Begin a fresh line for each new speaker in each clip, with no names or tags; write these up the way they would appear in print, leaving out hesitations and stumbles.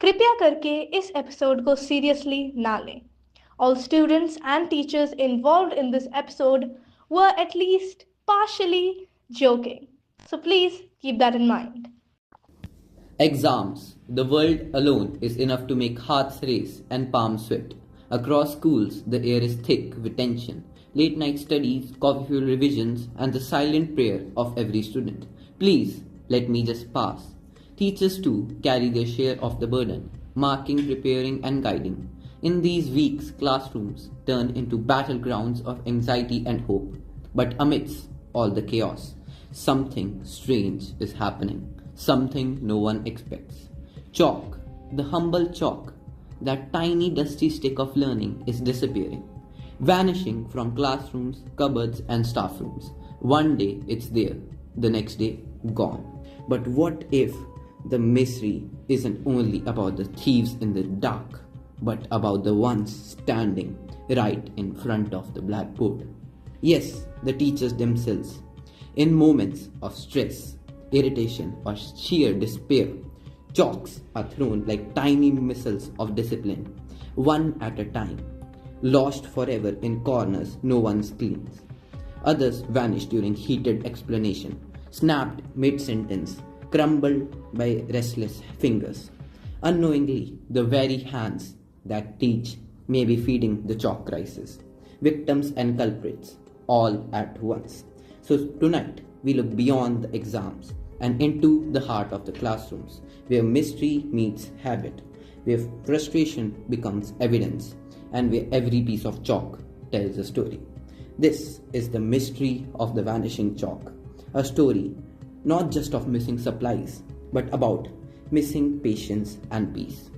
कृपया करके इस एपिसोड को सीरियसली ना लें. All students and teachers involved in this episode were at least partially joking. So please keep that in mind.
Exams. The world alone is enough to make hearts race and palms sweat. Across schools, the air is thick with tension. Late night studies, coffee fuel revisions, and the silent prayer of every student. Please, let me just pass. Teachers too carry their share of the burden, marking, preparing, and guiding. In these weeks, classrooms turn into battlegrounds of anxiety and hope. But amidst all the chaos, something strange is happening. Something no one expects. Chalk, the humble chalk, that tiny dusty stick of learning, is disappearing, vanishing from classrooms, cupboards, and staff rooms. One day it's there, the next day gone. But what if the mystery isn't only about the thieves in the dark, but about the ones standing right in front of the blackboard? Yes, the teachers themselves. In moments of stress, irritation, or sheer despair, chalks are thrown like tiny missiles of discipline, one at a time, lost forever in corners no one cleans. Others vanish during heated explanation, snapped mid-sentence, crumbled by restless fingers. Unknowingly, the very hands that teach may be feeding the chalk crisis, victims and culprits, all at once. So tonight, we look beyond the exams and into the heart of the classrooms, where mystery meets habit, where frustration becomes evidence, and where every piece of chalk tells a story. This is the mystery of the vanishing chalk, a story not just of missing supplies, but about missing patience and peace.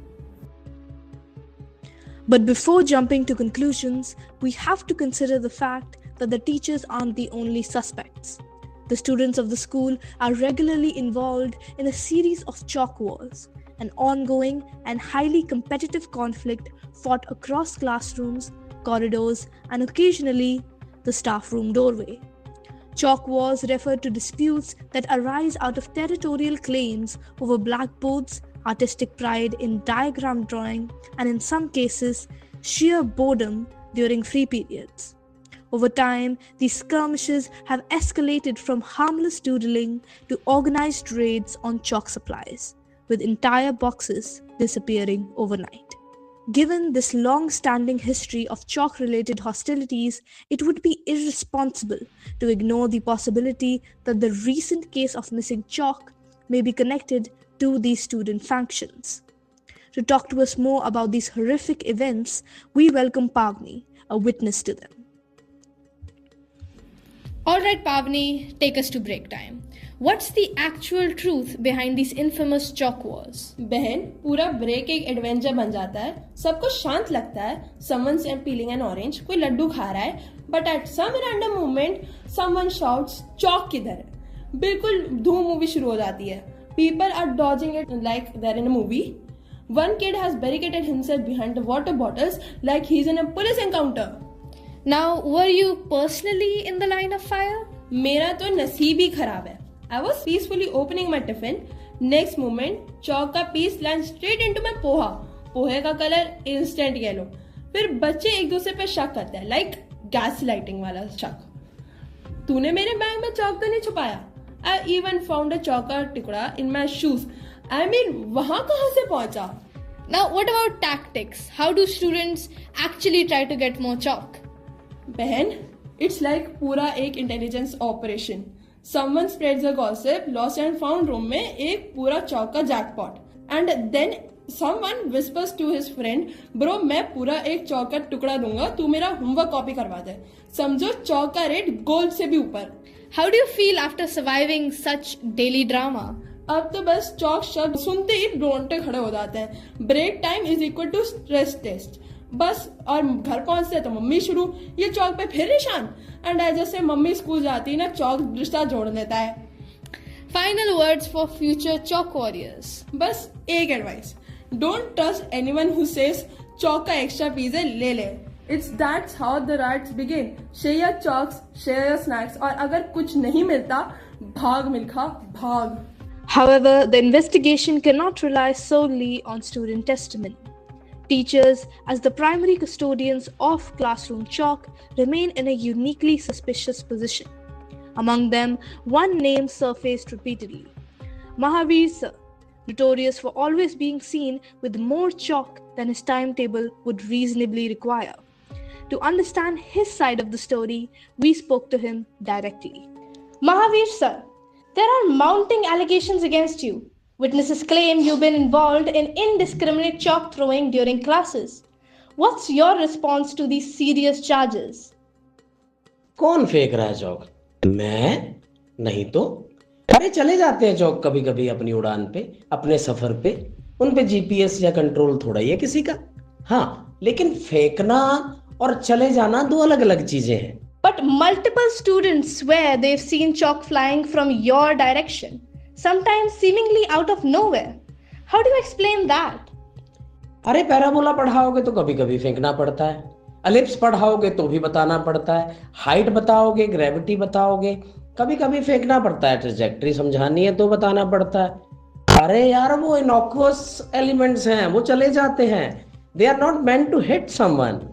But before jumping to conclusions, we have to consider the fact that the teachers aren't the only suspects. The students of the school are regularly involved in a series of chalk wars, an ongoing and highly competitive conflict fought across classrooms, corridors, and occasionally the staff room doorway. Chalk wars refer to disputes that arise out of territorial claims over blackboards, artistic pride in diagram drawing, and in some cases, sheer boredom during free periods. Over time, these skirmishes have escalated from harmless doodling to organized raids on chalk supplies, with entire boxes disappearing overnight. Given this long-standing history of chalk-related hostilities, it would be irresponsible to ignore the possibility that the recent case of missing chalk may be connected to these student factions. To talk to us more about these horrific events, we welcome Pavni, a witness to them. Alright Pavni, take us to break time. What's the actual truth behind these infamous chalk wars?
बहन, पूरा break एक adventure बन जाता है. सबको शांत लगता है. Someone's peeling an orange. कोई लड्डू खा रहा है. But at some random moment, someone shouts, chalk किधर है? बिल्कुल धूम मूवी शुरू हो जाती है. People are dodging it like they're in a movie. One kid has barricaded himself behind the water bottles like he's in a police encounter.
Now, were you personally in the line of fire?
मेरा तो नसीब ही खराब है. I was peacefully opening my tiffin. Next moment, chalk का piece lands straight into my poha. पोहे का colour instant yellow. फिर बच्चे एक दूसरे पे शक करते हैं, like gaslighting वाला शक. तूने मेरे बैग में चौक तो नहीं छुपाया? I even found a chalk का टुकड़ा in my shoes. I mean, वहाँ कहाँ से पहुँचा?
Now, what about tactics? How do students actually try to get more chalk?
बहन, it's like पूरा एक intelligence operation. Someone spreads a gossip, lost and found room में एक पूरा चौक का jackpot. And then someone whispers to his friend, bro मैं पूरा एक चौक का टुकड़ा दूंगा, तू मेरा होमवर्क कॉपी करवा दे. समझो चौक का रेट गोल्ड से भी ऊपर.
How do you feel after surviving such daily drama?
अब तो बस चौक शब्द सुनते ही रोंगटे खड़े हो जाते हैं. Break time is equal to stress test. बस और घर पहुंचते तो मम्मी शुरू, ये चौक पे फिर निशान. एंड जैसे मम्मी स्कूल जाती है ना, चौक रिश्ता जोड़ देता है.
Final words for future chalk warriors.
बस एक advice, don't trust anyone who says chalk का एक्स्ट्रा पीस है ले ले. It's that's how the rights begin. Share your chalks, share your snacks, और अगर कुछ नहीं मिलता भाग मिल्खा भाग.
However, the investigation cannot rely solely on student testimony. Teachers, as the primary custodians of classroom chalk, remain in a uniquely suspicious position. Among them, one name surfaced repeatedly: Mahavir Sir, notorious for always being seen with more chalk than his timetable would reasonably require. To understand his side of the story, we spoke to him directly. Mahavir Sir, there are mounting allegations against you. Witnesses claim you've been involved in indiscriminate chalk throwing during classes. What's your response to these serious charges?
कौन फेंक रहा है चौक? मैं? नहीं तो। अरे चले जाते हैं चौक कभी कभी अपनी उड़ान पे, अपने सफर पे। उन पे जीपीएस या कंट्रोल थोड़ा ही है किसी का। हाँ, लेकिन फेंकना और चले जाना दो अलग अलग चीजें हैं।
But multiple students swear they've seen chalk flying from your direction, sometimes seemingly out of nowhere. How do you explain that?
अरे पैराबोला पढ़ाओगे तो कभी कभी फेंकना पड़ता है, एलिप्स पढ़ाओगे तो भी बताना पड़ता है, हाइट बताओगे, ग्रेविटी बताओगे, कभी कभी फेंकना पड़ता है, ट्रेजेक्टरी समझानी है तो बताना पड़ता है। अरे यार वो इनॉक्युअस एलिमेंट्स हैं, वो चले जाते हैं। They are not meant to hit someone.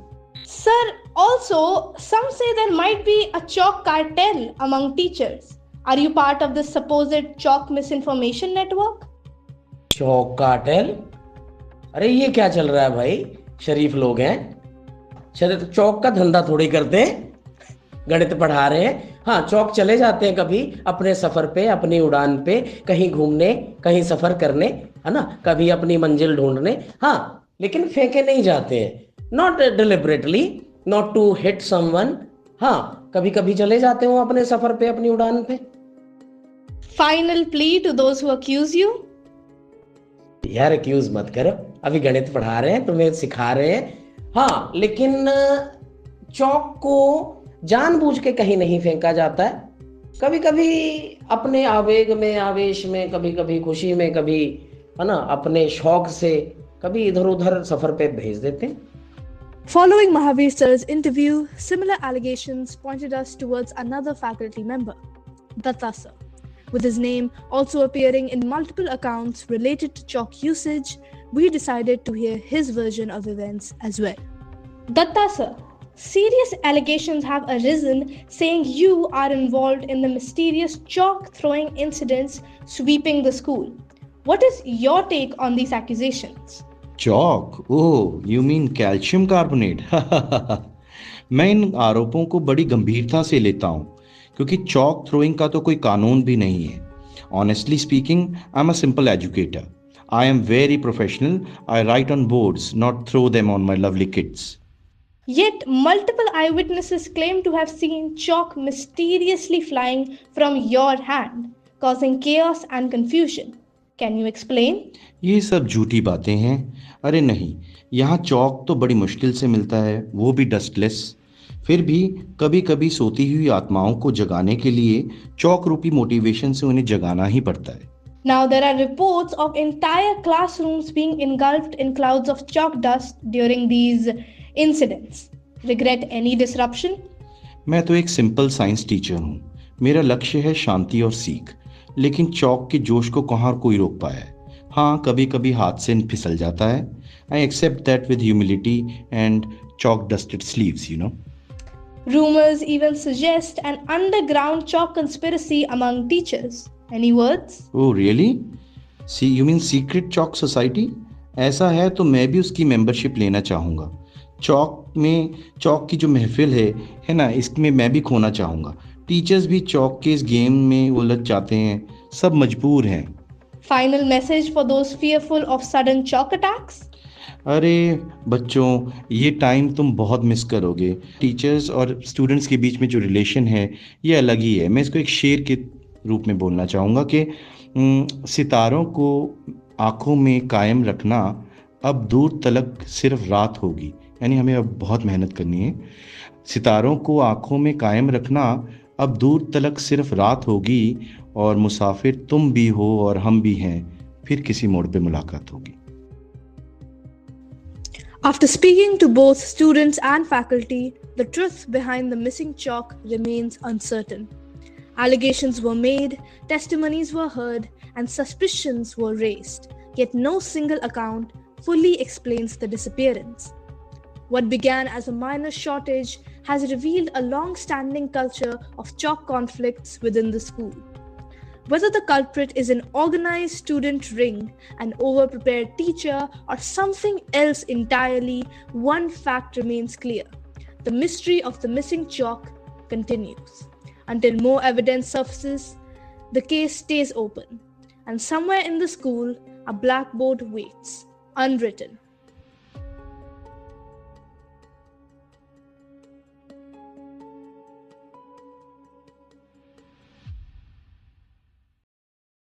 Sir, also, some say there might be a chalk cartel among teachers. Are you part of this supposed chalk misinformation network?
Chowk cartel? अरे ये क्या चल रहा है भाई? शरीफ लोग हैं, चौक का धंधा थोड़ी करते हैं। गणित पढ़ा रहे हैं। हाँ, चौक चले जाते हैं कभी अपने सफर पे, अपनी उड़ान पे, कहीं घूमने, कहीं सफर करने, है ना, कभी अपनी मंजिल ढूंढने। हाँ, लेकिन फेंके नहीं जाते हैं। Not deliberately, not to hit someone. हाँ, कभी कभी चले जाते हो अपने सफर पे, अपनी उड़ान पे।
Final plea to those who accuse you?
यार एक्यूज मत करो, अभी गणित पढ़ा रहे हैं, तुम्हें सिखा रहे हैं। हाँ, लेकिन चौक को जानबूझ के कहीं नहीं फेंका जाता है। कभी कभी अपने आवेग में, आवेश में, कभी कभी खुशी में, कभी है ना अपने शौक से कभी इधर उधर सफर पे भेज देते हैं।
Following Mahavir Sir's interview, similar allegations pointed us towards another faculty member, Datta Sir. With his name also appearing in multiple accounts related to chalk usage, we decided to hear his version of events as well. Datta Sir, serious allegations have arisen saying you are involved in the mysterious chalk throwing incidents sweeping the school. What is your take on these accusations?
Chowk? Oh, you mean calcium carbonate? मैं इन आरोपों को बड़ी गंभीरता से लेता हूँ, क्योंकि चौक throwing का तो कोई कानून भी नहीं है। Honestly speaking, I am a simple educator. I am very professional. I write on boards, not throw them on my lovely kids.
Yet, multiple eyewitnesses claim to have seen chalk mysteriously flying from your hand, causing chaos and confusion. Can you explain?
ये सब झूठी बातें हैं। अरे नहीं, यहाँ चौक तो बड़ी मुश्किल से मिलता है, वो भी डस्टलेस। फिर भी कभी कभी सोती हुई आत्माओं को जगाने के लिए चौक रूपी मोटिवेशन से उन्हें जगाना ही पड़ता है।
Now there are reports of entire classrooms being engulfed in clouds of chalk dust during these incidents. Regret any disruption?
मैं तो एक सिंपल साइंस टीचर हूँ। मेरा लक्ष्य है शांति और सीख, लेकिन चौक के जोश को कहाँ कोई रोक पाया है। हाँ, कभी कभी हाथ से फिसल जाता है। I accept that with humility and chalk dusted sleeves, you know.
Rumors even suggest an underground chalk conspiracy among teachers. Any words?
Oh, really? See, you mean secret chalk society? ऐसा है तो मैं भी उसकी मेंबरशिप लेना चाहूँगा। चौक की जो महफिल है ना, इसमें मैं भी खोना चाहूँगा। टीचर्स भी चौक के इस गेम में उलझ जाते हैं, सब मजबूर हैं।
Final message for those fearful of sudden chalk attacks?
अरे बच्चों, ये टाइम तुम बहुत मिस करोगे। टीचर्स और स्टूडेंट्स के बीच में जो रिलेशन है ये अलग ही है। मैं इसको एक शेर के रूप में बोलना चाहूँगा कि सितारों को आँखों में कायम रखना अब दूर तलक सिर्फ रात होगी। यानी हमें अब बहुत मेहनत करनी है। सितारों को आँखों में कायम रखना अब दूर तलक सिर्फ रात होगी, और मुसाफिर तुम भी हो और हम भी हैं, फिर किसी मोड़ पे मुलाकात होगी।
After speaking to both students and faculty, the truth behind the missing chalk remains uncertain. Allegations were made, testimonies were heard, and suspicions were raised, yet no single account fully explains the disappearance. What began as a minor shortage has revealed a long-standing culture of chalk conflicts within the school. Whether the culprit is an organized student ring, an overprepared teacher, or something else entirely, one fact remains clear. The mystery of the missing chalk continues. Until more evidence surfaces, the case stays open, and somewhere in the school, a blackboard waits, unwritten,